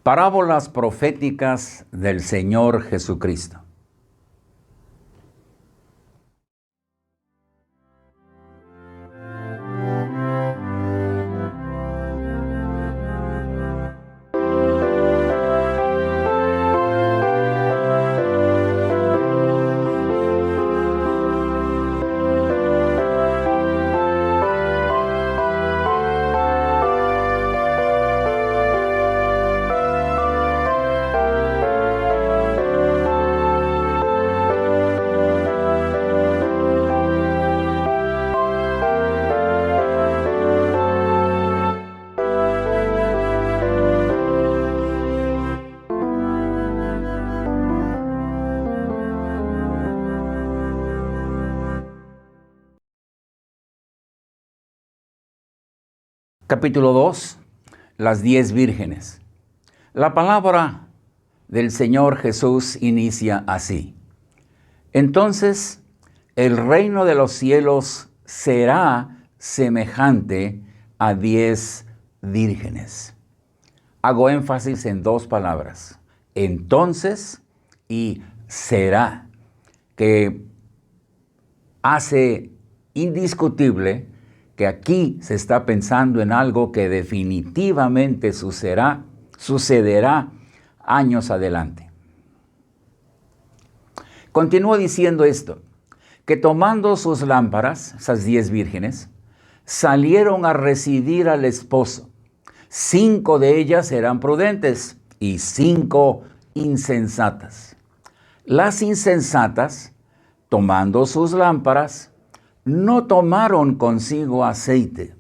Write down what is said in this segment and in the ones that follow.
Parábolas proféticas del Señor Jesucristo. Capítulo 2. Las 10 vírgenes. La palabra del Señor Jesús inicia así. Entonces, el reino de los cielos será semejante a 10 vírgenes. Hago énfasis en dos palabras. Entonces y será, que hace indiscutible que aquí se está pensando en algo que definitivamente sucederá años adelante. Continúa diciendo esto, que tomando sus lámparas, esas 10 vírgenes, salieron a recibir al esposo. 5 de ellas eran prudentes y 5 insensatas. Las insensatas, tomando sus lámparas, no tomaron consigo aceite,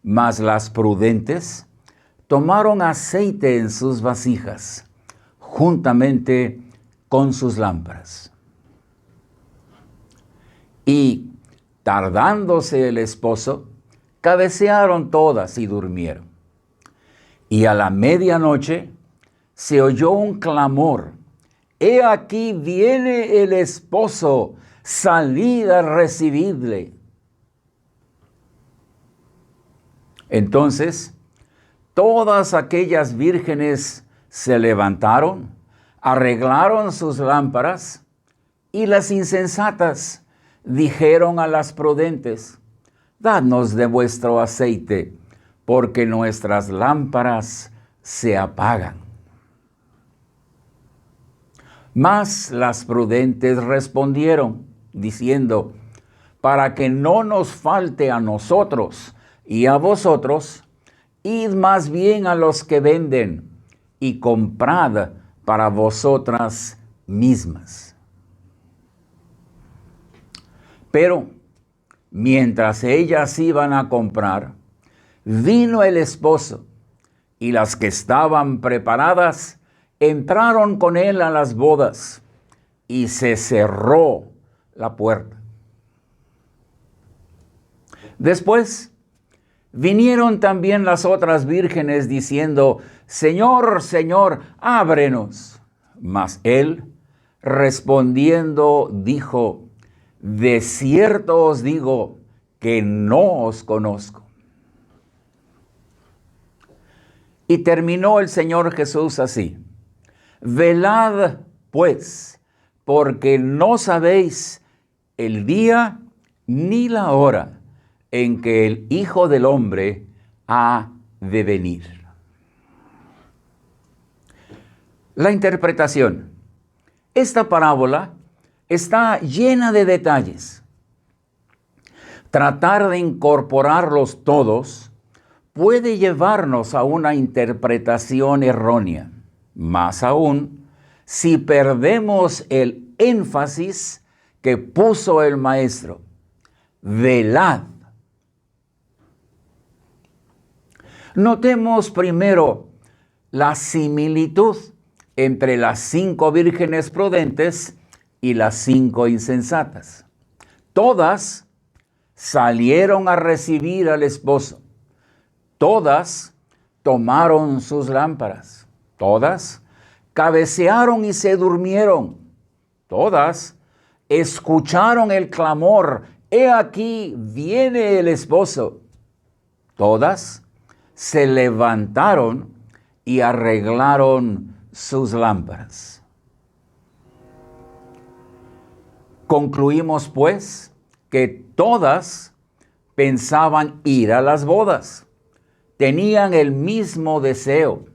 mas las prudentes tomaron aceite en sus vasijas, juntamente con sus lámparas. Y, tardándose el esposo, cabecearon todas y durmieron. Y a la medianoche se oyó un clamor: «He aquí viene el esposo, salid a recibirle». Entonces, todas aquellas vírgenes se levantaron, arreglaron sus lámparas, y las insensatas dijeron a las prudentes: «Dadnos de vuestro aceite, porque nuestras lámparas se apagan». Mas las prudentes respondieron, diciendo: «Para que no nos falte a nosotros y a vosotros, id más bien a los que venden y comprad para vosotras mismas». Pero mientras ellas iban a comprar, vino el esposo, y las que estaban preparadas entraron con él a las bodas, y se cerró la puerta. Después vinieron también las otras vírgenes diciendo: «Señor, Señor, ábrenos». Mas él, respondiendo, dijo: «De cierto os digo que no os conozco». Y terminó el Señor Jesús así: «Velad, pues, porque no sabéis el día ni la hora en que el Hijo del Hombre ha de venir». La interpretación. Esta parábola está llena de detalles. Tratar de incorporarlos todos puede llevarnos a una interpretación errónea. Más aún, si perdemos el énfasis que puso el maestro: velad. Notemos primero la similitud entre las 5 vírgenes prudentes y las 5 insensatas. Todas salieron a recibir al esposo. Todas tomaron sus lámparas. Todas cabecearon y se durmieron. Todas escucharon el clamor: «He aquí viene el esposo». Todas se levantaron y arreglaron sus lámparas. Concluimos, pues, que todas pensaban ir a las bodas. Tenían el mismo deseo.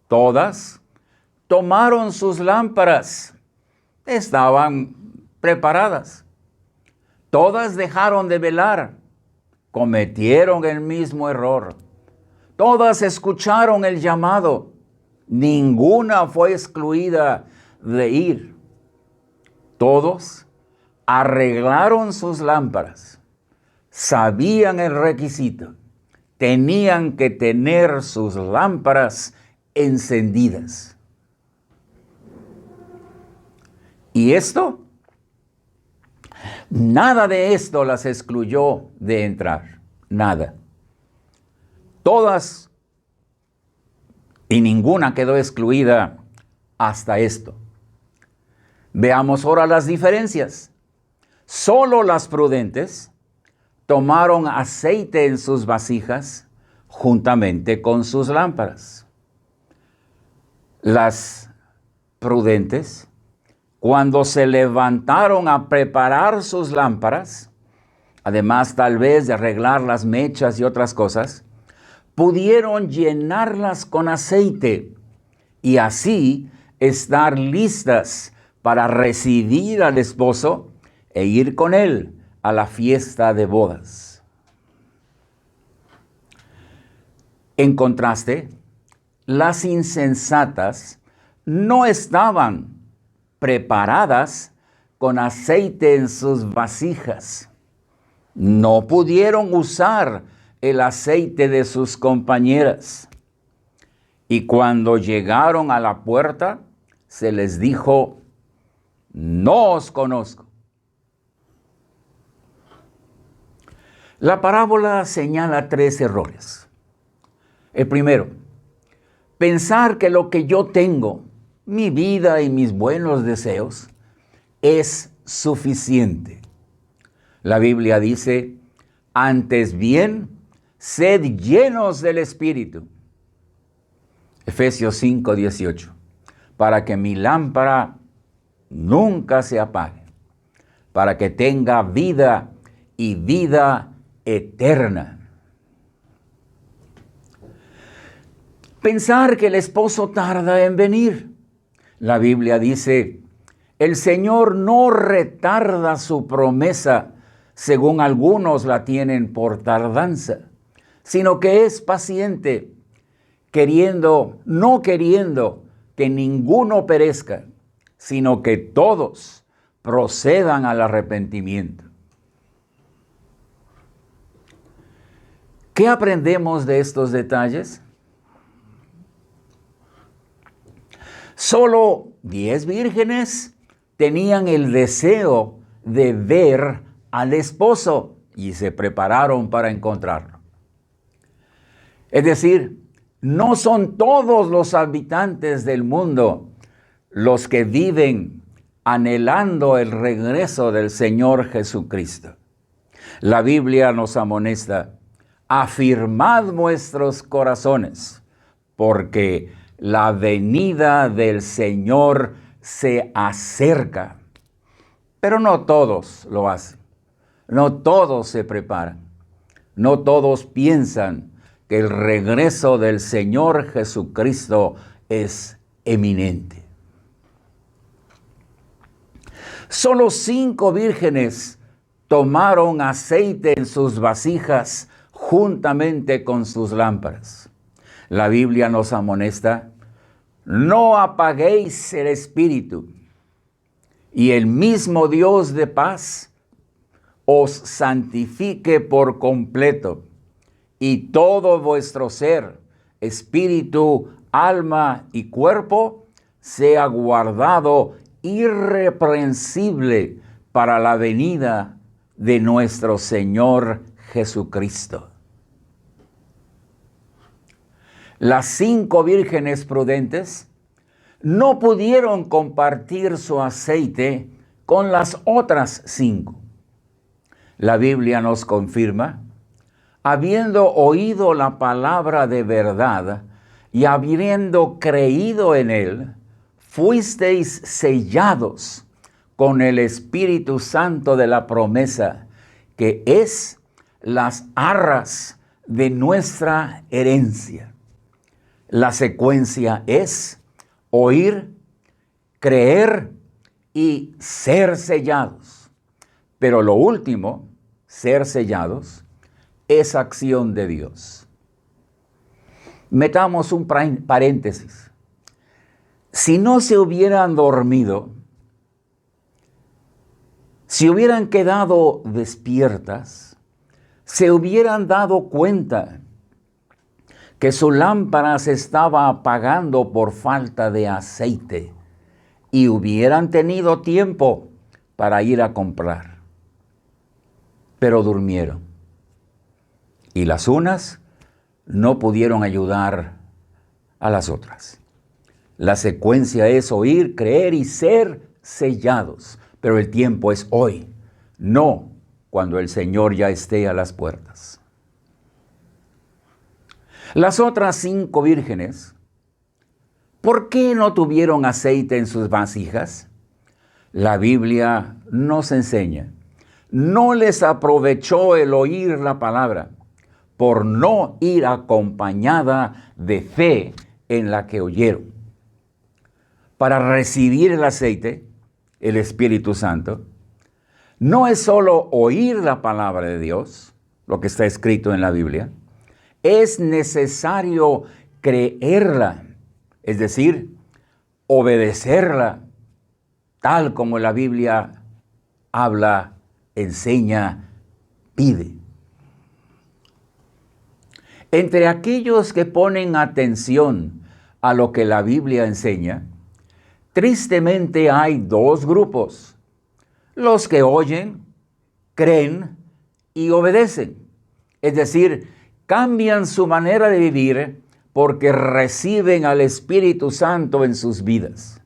Todas tomaron sus lámparas. Estaban preparadas. Todas dejaron de velar. Cometieron el mismo error. Todas escucharon el llamado. Ninguna fue excluida de ir. Todos arreglaron sus lámparas. Sabían el requisito. Tenían que tener sus lámparas encendidas. ¿Y esto? Nada de esto las excluyó de entrar. Nada. Todas y ninguna quedó excluida hasta esto. Veamos ahora las diferencias. Solo las prudentes tomaron aceite en sus vasijas juntamente con sus lámparas. Las prudentes, cuando se levantaron a preparar sus lámparas, además tal vez de arreglar las mechas y otras cosas, pudieron llenarlas con aceite y así estar listas para recibir al esposo e ir con él a la fiesta de bodas. En contraste, las insensatas no estaban preparadas con aceite en sus vasijas. No pudieron usar el aceite de sus compañeras. Y cuando llegaron a la puerta, se les dijo: no os conozco. La parábola señala 3 errores. El primero, pensar que lo que yo tengo, mi vida y mis buenos deseos, es suficiente. La Biblia dice: antes bien, sed llenos del Espíritu. Efesios 5:18. Para que mi lámpara nunca se apague, para que tenga vida y vida eterna. Pensar que el esposo tarda en venir. La Biblia dice: el Señor no retarda su promesa, según algunos la tienen por tardanza, sino que es paciente, no queriendo que ninguno perezca, sino que todos procedan al arrepentimiento. ¿Qué aprendemos de estos detalles? Solo 10 vírgenes tenían el deseo de ver al esposo y se prepararon para encontrarlo. Es decir, no son todos los habitantes del mundo los que viven anhelando el regreso del Señor Jesucristo. La Biblia nos amonesta: afirmad vuestros corazones, porque la venida del Señor se acerca. Pero no todos lo hacen. No todos se preparan. No todos piensan que el regreso del Señor Jesucristo es eminente. Solo 5 vírgenes tomaron aceite en sus vasijas juntamente con sus lámparas. La Biblia nos amonesta: no apaguéis el espíritu, y el mismo Dios de paz os santifique por completo, y todo vuestro ser, espíritu, alma y cuerpo, sea guardado irreprensible para la venida de nuestro Señor Jesucristo. Las 5 vírgenes prudentes no pudieron compartir su aceite con las otras 5. La Biblia nos confirma: habiendo oído la palabra de verdad, y habiendo creído en él, fuisteis sellados con el Espíritu Santo de la promesa, que es las arras de nuestra herencia. La secuencia es oír, creer y ser sellados. Pero lo último, ser sellados, es acción de Dios. Metamos un paréntesis. Si no se hubieran dormido, si hubieran quedado despiertas, se hubieran dado cuenta que su lámpara se estaba apagando por falta de aceite y hubieran tenido tiempo para ir a comprar. Pero durmieron. Y las unas no pudieron ayudar a las otras. La secuencia es oír, creer y ser sellados. Pero el tiempo es hoy, no cuando el Señor ya esté a las puertas. Las otras 5 vírgenes, ¿por qué no tuvieron aceite en sus vasijas? La Biblia nos enseña. No les aprovechó el oír la palabra por no ir acompañada de fe en la que oyeron. Para recibir el aceite, el Espíritu Santo, no es solo oír la palabra de Dios, lo que está escrito en la Biblia, es necesario creerla, es decir, obedecerla, tal como la Biblia habla, enseña, pide. Entre aquellos que ponen atención a lo que la Biblia enseña, tristemente hay 2 grupos: los que oyen, creen y obedecen. Es decir, cambian su manera de vivir porque reciben al Espíritu Santo en sus vidas.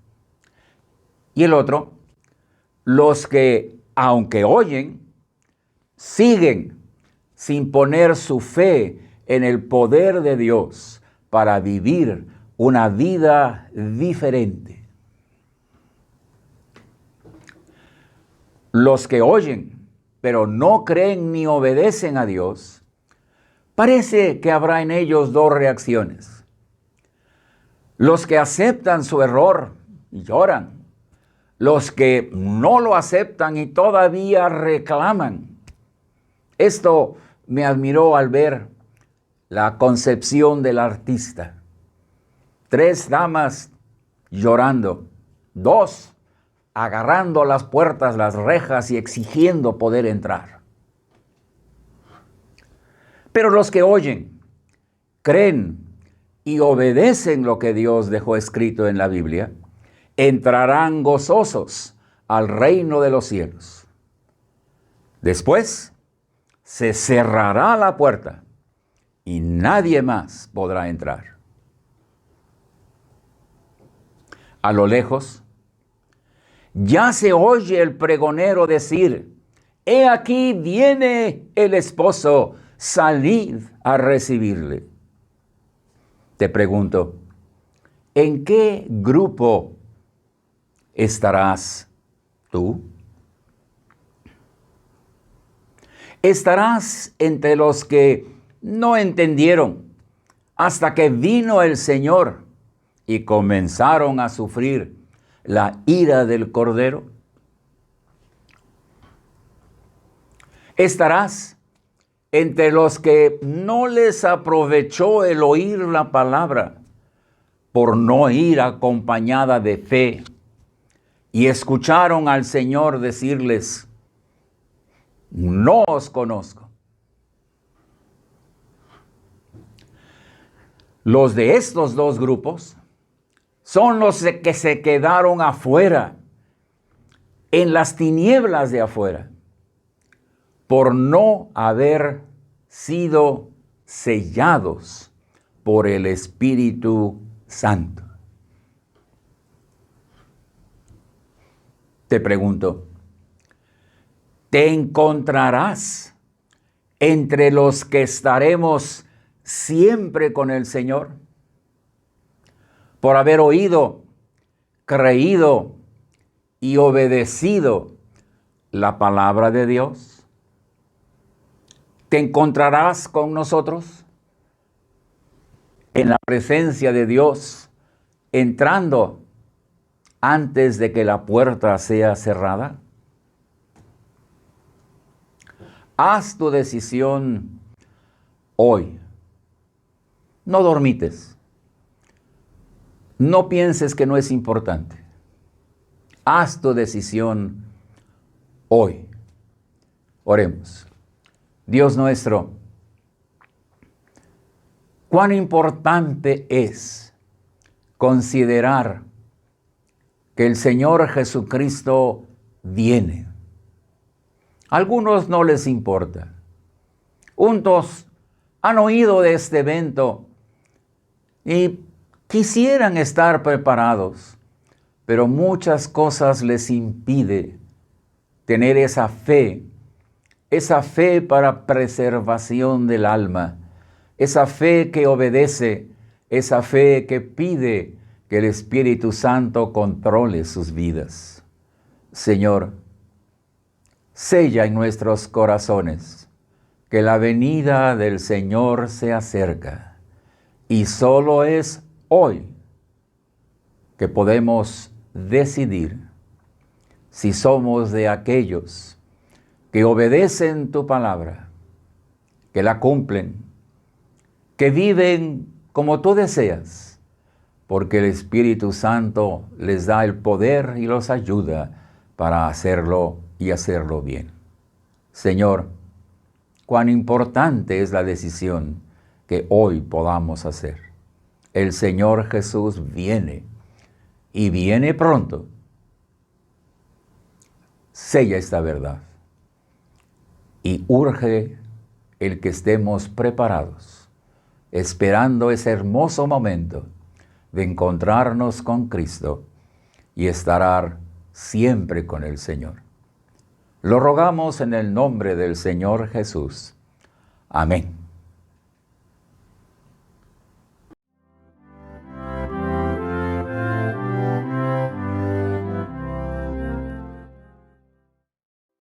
Y el otro, los que, aunque oyen, siguen sin poner su fe en el poder de Dios para vivir una vida diferente. Los que oyen, pero no creen ni obedecen a Dios, parece que habrá en ellos 2 reacciones. Los que aceptan su error y lloran. Los que no lo aceptan y todavía reclaman. Esto me admiró al ver la concepción del artista. 3 damas llorando, 2 agarrando las puertas, las rejas y exigiendo poder entrar. Pero los que oyen, creen y obedecen lo que Dios dejó escrito en la Biblia, entrarán gozosos al reino de los cielos. Después se cerrará la puerta y nadie más podrá entrar. A lo lejos, ya se oye el pregonero decir: «He aquí viene el esposo, salid a recibirle». Te pregunto, ¿en qué grupo estarás tú? ¿Estarás entre los que no entendieron hasta que vino el Señor y comenzaron a sufrir la ira del Cordero? ¿Estarás entre los que no les aprovechó el oír la palabra por no ir acompañada de fe y escucharon al Señor decirles: «No os conozco»? Los de estos 2 grupos son los que se quedaron afuera, en las tinieblas de afuera, por no haber sido sellados por el Espíritu Santo. Te pregunto, ¿te encontrarás entre los que estaremos siempre con el Señor? por haber oído, creído y obedecido la palabra de Dios? ¿Te encontrarás con nosotros en la presencia de Dios, entrando antes de que la puerta sea cerrada? Haz tu decisión hoy. No dormites. No pienses que no es importante. Haz tu decisión hoy. Oremos. Dios nuestro, cuán importante es considerar que el Señor Jesucristo viene. A algunos no les importa. Unos han oído de este evento y quisieran estar preparados, pero muchas cosas les impide tener esa fe para preservación del alma, esa fe que obedece, esa fe que pide que el Espíritu Santo controle sus vidas. Señor, sella en nuestros corazones que la venida del Señor se acerca y solo es hoy que podemos decidir si somos de aquellos que obedecen tu palabra, que la cumplen, que viven como tú deseas, porque el Espíritu Santo les da el poder y los ayuda para hacerlo y hacerlo bien. Señor, cuán importante es la decisión que hoy podamos hacer. El Señor Jesús viene y viene pronto. Sella esta verdad y urge el que estemos preparados, esperando ese hermoso momento de encontrarnos con Cristo y estar siempre con el Señor. Lo rogamos en el nombre del Señor Jesús. Amén.